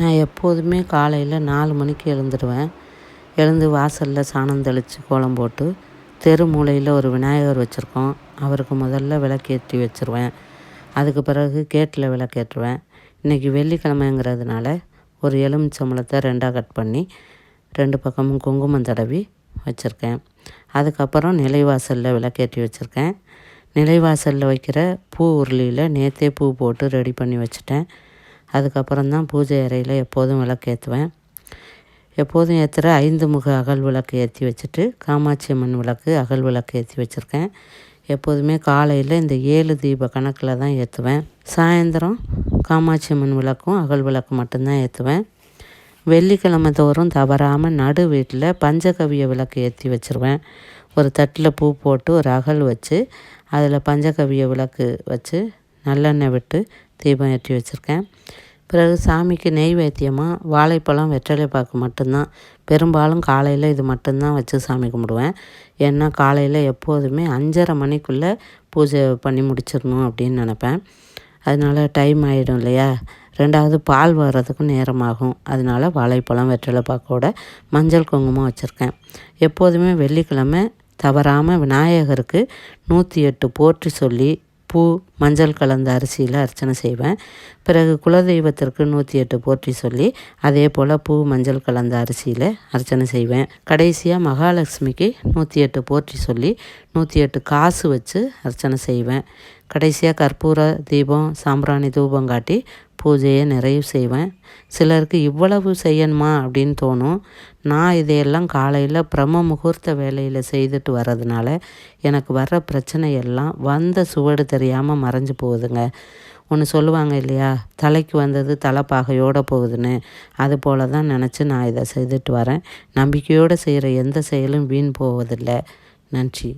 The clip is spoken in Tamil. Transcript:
நான் எப்போதுமே காலையில் 4 மணிக்கு எழுந்துடுவேன். எழுந்து வாசலில் சாணம் தெளித்து கோலம் போட்டு தெரு மூலையில் ஒரு விநாயகர் வச்சுருக்கோம். அவருக்கு முதல்ல விளக்கேற்றி வச்சுருவேன். அதுக்கு பிறகு கேட்டில் விளக்கேற்றுவேன். இன்றைக்கி வெள்ளிக்கிழமைங்கிறதுனால ஒரு எலுமிச்சம்பழத்தை 2ஆக கட் பண்ணி 2 பக்கமும் குங்குமம் தடவி வச்சுருக்கேன். அதுக்கப்புறம் நிலைவாசலில் விளக்கேற்றி வச்சுருக்கேன். நிலைவாசலில் வைக்கிற பூ உருளியில் நேற்றே பூ போட்டு ரெடி பண்ணி வச்சுட்டேன். அதுக்கப்புறம் தான் பூஜை அறையில் எப்போதும் விளக்கேற்றுவேன். எப்போதும் ஏற்றுற 5 முக அகல் விளக்கு ஏற்றி வச்சுட்டு காமாட்சி அம்மன் விளக்கு அகல் விளக்கு ஏற்றி வச்சுருக்கேன். எப்போதுமே காலையில் இந்த 7 தீப கணக்கில் தான் ஏற்றுவேன். சாயந்தரம் காமாட்சி அம்மன் விளக்கும் அகல் விளக்கு மட்டும்தான் ஏற்றுவேன். வெள்ளிக்கிழமை தோறும் தவறாமல் நடு வீட்டில் பஞ்சகவிய விளக்கு ஏற்றி வச்சுருவேன். ஒரு தட்டில் பூ போட்டு ஒரு அகல் வச்சு அதில் பஞ்சகவிய விளக்கு வச்சு நல்லெண்ணெய் விட்டு தீபம் ஏற்றி வச்சுருக்கேன். பிறகு சாமிக்கு நெய்வேத்தியமாக வாழைப்பழம் வெற்றிலை பாக்கு மட்டும்தான். பெரும்பாலும் காலையில் இது மட்டும்தான் வச்சு சாமி கும்பிடுவேன். ஏன்னா காலையில் எப்போதுமே 5:30 மணிக்குள்ளே பூஜை பண்ணி முடிச்சிடணும் அப்படின்னு நினப்பேன். அதனால் டைம் ஆகிடும் இல்லையா. 2வது பால் வர்றதுக்கும் நேரமாகும். அதனால் வாழைப்பழம் வெற்றிலை பாக்கோட மஞ்சள் குங்குமம் வச்சுருக்கேன். எப்போதுமே வெள்ளிக்கிழமை தவறாமல் விநாயகருக்கு 108 போற்றி சொல்லி பூ மஞ்சள் கலந்த அரிசியில் அர்ச்சனை செய்வேன். பிறகு குலதெய்வத்திற்கு 108 போற்றி சொல்லி அதே போல் பூ மஞ்சள் கலந்த அரிசியில் அர்ச்சனை செய்வேன். கடைசியாக மகாலட்சுமிக்கு 108 போற்றி சொல்லி 108 காசு வச்சு அர்ச்சனை செய்வேன். கடைசியாக கற்பூர தீபம் சாம்பிராணி தூபம் காட்டி பூஜையை நிறைவு செய்வேன். சிலருக்கு இவ்வளவு செய்யணுமா அப்படின்னு தோணும். நான் இதையெல்லாம் காலையில் பிரம்ம முகூர்த்த வேலையில் செய்துட்டு வர்றதுனால எனக்கு வர்ற பிரச்சனை எல்லாம் வந்த சுவடு தெரியாமல் மறைஞ்சு போகுதுங்க. ஒன்று சொல்லுவாங்க இல்லையா, தலைக்கு வந்தது தலைப்பாகையோடு போகுதுன்னு. அது போல தான் நினச்சி நான் இதை செய்துட்டு வரேன். நம்பிக்கையோடு செய்கிற எந்த செயலும் வீண் போவதில்லை. நன்றி.